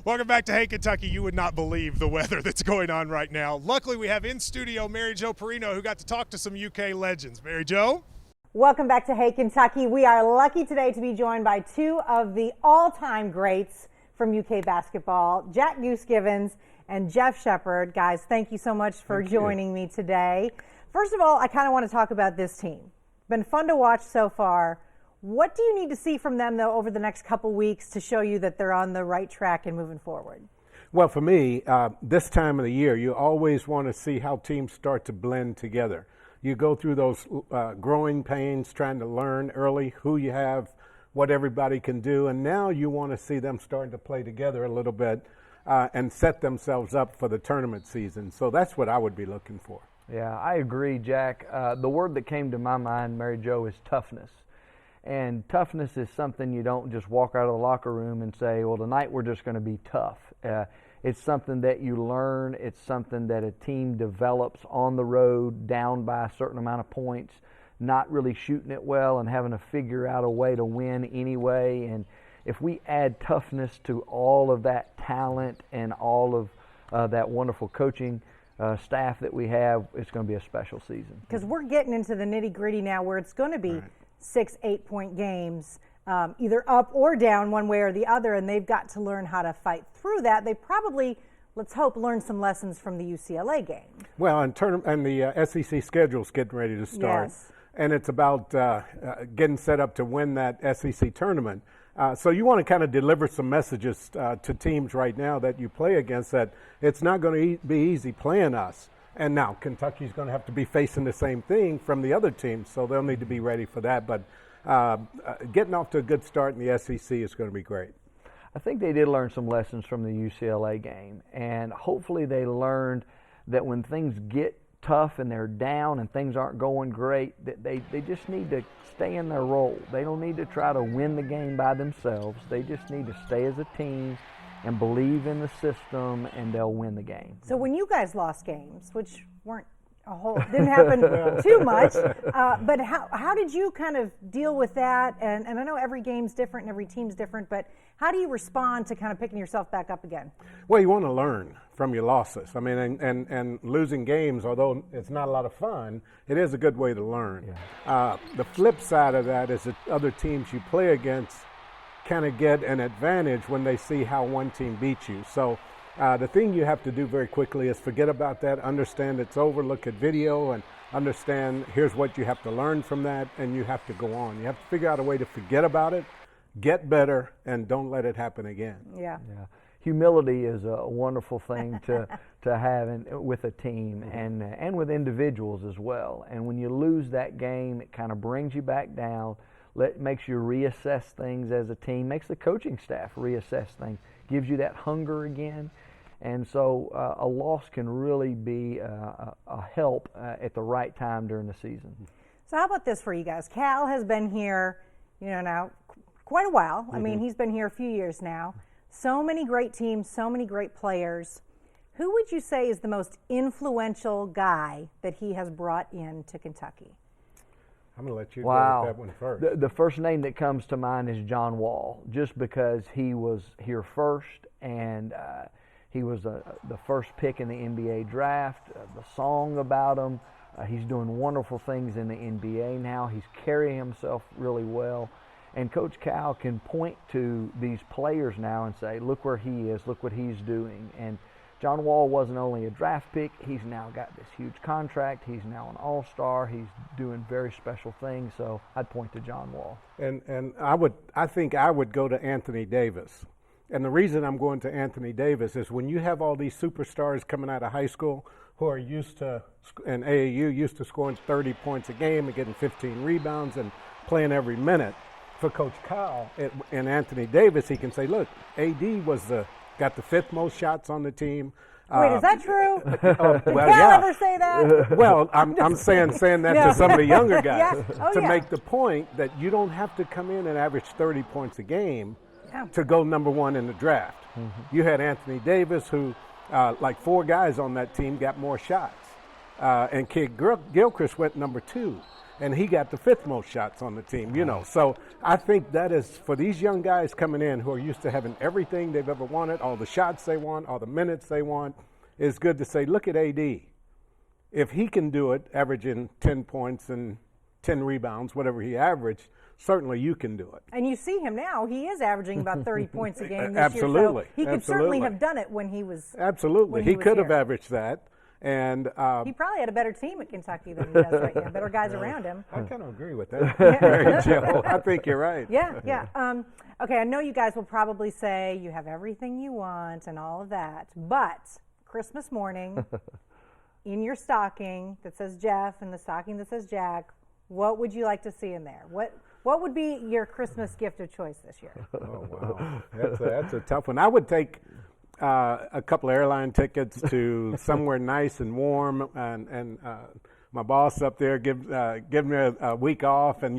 Welcome back to Hey Kentucky. You would not believe the weather that's going on right now. Luckily, we have in studio Mary Jo Perino, who got to talk to some UK legends. Mary Jo? Welcome back to Hey Kentucky. We are lucky today to be joined by two of the all-time greats from UK basketball, Jack Goose Givens and Jeff Sheppard. Guys, thank you so much for joining me today. First of all, I kind of want to talk about this team. Been fun to watch so far. What do you need to see from them, though, over the next couple weeks to show you that they're on the right track and moving forward? Well, for me, this time of the year, you always want to see how teams start to blend together. You go through those growing pains, trying to learn early who you have, what everybody can do, and now you want to see them starting to play together a little bit and set themselves up for the tournament season. So that's what I would be looking for. Yeah, I agree, Jack. The word that came to my mind, Mary Jo, is toughness. And toughness is something you don't just walk out of the locker room and say, well, tonight we're just going to be tough. It's something that you learn. It's something that a team develops on the road, down by a certain amount of points, not really shooting it well and having to figure out a way to win anyway. And if we add toughness to all of that talent and all of that wonderful coaching staff that we have, it's going to be a special season. Because we're getting into the nitty-gritty now where it's going to be 6-8 point games, either up or down one way or the other, and they've got to learn how to fight through that. They probably, let's hope, learn some lessons from the UCLA game. Well, and the SEC schedule's getting ready to start, yes. And it's about getting set up to win that SEC tournament. So you want to kind of deliver some messages to teams right now that you play against that it's not going to be easy playing us. And now Kentucky's going to have to be facing the same thing from the other teams, so they'll need to be ready for that. But getting off to a good start in the SEC is going to be great. I think they did learn some lessons from the UCLA game, and hopefully they learned that when things get tough and they're down and things aren't going great, that they just need to stay in their role. They don't need to try to win the game by themselves. They just need to stay as a team and believe in the system, and they'll win the game. So when you guys lost games, which didn't happen too much, but how did you kind of deal with that? And I know every game's different and every team's different, but how do you respond to kind of picking yourself back up again? Well, you want to learn from your losses. I mean, and losing games, although it's not a lot of fun, it is a good way to learn. Yeah. The flip side of that is that other teams you play against kind of get an advantage when they see how one team beats you. So the thing you have to do very quickly is forget about that, understand it's over, look at video and understand here's what you have to learn from that, and you have to go on. You have to figure out a way to forget about it, get better, and don't let it happen again. Yeah. Humility is a wonderful thing to have with a team and with individuals as well. And when you lose that game, it kind of brings you back down. Makes you reassess things as a team, makes the coaching staff reassess things, gives you that hunger again. And so a loss can really be a help at the right time during the season. So how about this for you guys? Cal has been here, now quite a while. I mean, he's been here a few years now. So many great teams, so many great players. Who would you say is the most influential guy that he has brought in to Kentucky? I'm going to let you go with that one first. The first name that comes to mind is John Wall, just because he was here first and he was the first pick in the NBA draft. The song about him, he's doing wonderful things in the NBA now. He's carrying himself really well. And Coach Cal can point to these players now and say, look where he is, look what he's doing. And John Wall wasn't only a draft pick, he's now got this huge contract, he's now an all-star, he's doing very special things, so I'd point to John Wall. And I think I would go to Anthony Davis. And the reason I'm going to Anthony Davis is when you have all these superstars coming out of high school who are used to, and AAU, used to scoring 30 points a game and getting 15 rebounds and playing every minute, for Coach Kyle and Anthony Davis, he can say, look, AD got the fifth most shots on the team. Wait, is that true? Did Cal ever say that? Well, I'm saying that to some of the younger guys to make the point that you don't have to come in and average 30 points a game to go number one in the draft. Mm-hmm. You had Anthony Davis, who, like 4 guys on that team, got more shots. And Kid Gilchrist went number 2. and he got the 5th most shots on the team, you know. So I think that is, for these young guys coming in who are used to having everything they've ever wanted, all the shots they want, all the minutes they want, it's good to say, look at AD. If he can do it, averaging 10 points and 10 rebounds, whatever he averaged, certainly you can do it. And you see him now. He is averaging about 30 points a game this Absolutely. year. So he could certainly have done it when he was Absolutely. when He was could have here. averaged that. And He probably had a better team at Kentucky than he does right now. Better guys around him. I kind of agree with that, Mary Jo. I think you're right. Yeah. Okay, I know you guys will probably say you have everything you want and all of that, but Christmas morning, in your stocking that says Jeff and the stocking that says Jack, what would you like to see in there? What would be your Christmas gift of choice this year? Oh, wow. That's a tough one. I would take a couple of airline tickets to somewhere nice and warm, and my boss up there give me a week off, and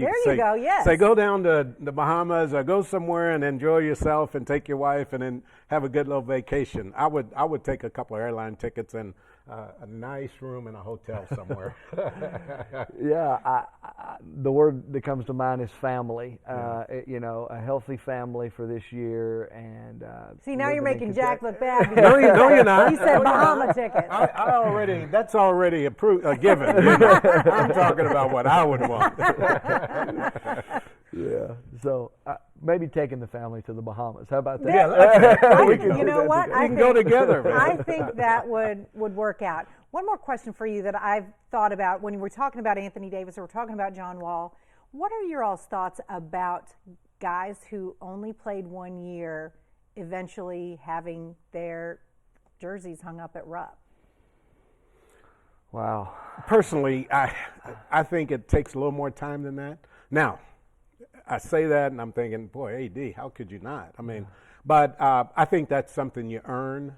say go down to the Bahamas or go somewhere and enjoy yourself and take your wife and then have a good little vacation. I would take a couple of airline tickets and a nice room in a hotel somewhere. Yeah, the word that comes to mind is family. You know, a healthy family for this year. And see, now you're making Jack look bad. No, you're not. He said Bahama tickets. That's already approved, given. You know? I'm talking about what I would want. Yeah, so maybe taking the family to the Bahamas. How about that? Yeah, you know what? We can go together. Man. I think that would work out. One more question for you that I've thought about when we're talking about Anthony Davis or we're talking about John Wall. What are your all's thoughts about guys who only played 1 year eventually having their jerseys hung up at Rupp? Wow. Personally, I think it takes a little more time than that. Now, I say that and I'm thinking, boy, AD, how could you not? I mean, but I think that's something you earn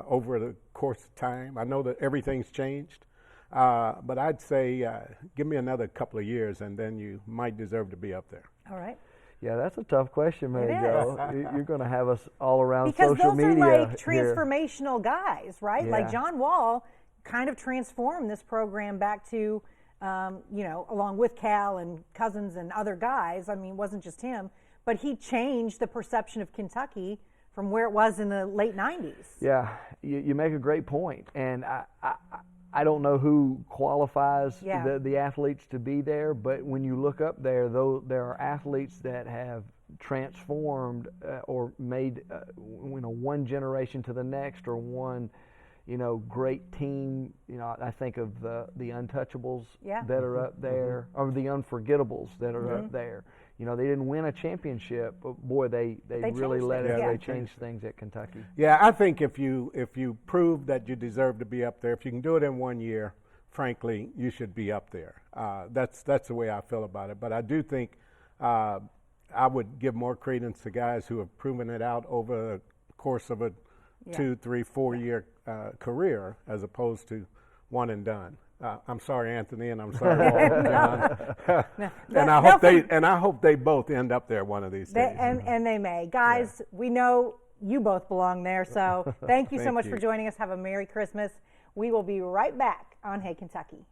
over the course of time. I know that everything's changed, but I'd say give me another couple of years and then you might deserve to be up there. All right. Yeah, that's a tough question, Mary Jo. You're going to have us all around because social media. Because those are like transformational guys, right? Yeah. Like John Wall kind of transformed this program back to, you know, along with Cal and Cousins and other guys. I mean, it wasn't just him, but he changed the perception of Kentucky from where it was in the late 90s. Yeah, you make a great point. And I don't know who qualifies the athletes to be there, but when you look up there, though, there are athletes that have transformed or made one generation to the next, or one great team. I think of the Untouchables that are up there, or the Unforgettables that are up there. They didn't win a championship, but boy, they really they changed things at Kentucky. Yeah, I think if you prove that you deserve to be up there, if you can do it in 1 year, frankly, you should be up there. That's the way I feel about it. But I do think I would give more credence to guys who have proven it out over the course of a 2, 3, 4 year career, as opposed to one and done. I'm sorry, Anthony, and I'm sorry, Walt, John. And I hope they both end up there one of these days. And they may. Guys, we know you both belong there, so thank you so much for joining us. Have a Merry Christmas. We will be right back on Hey Kentucky.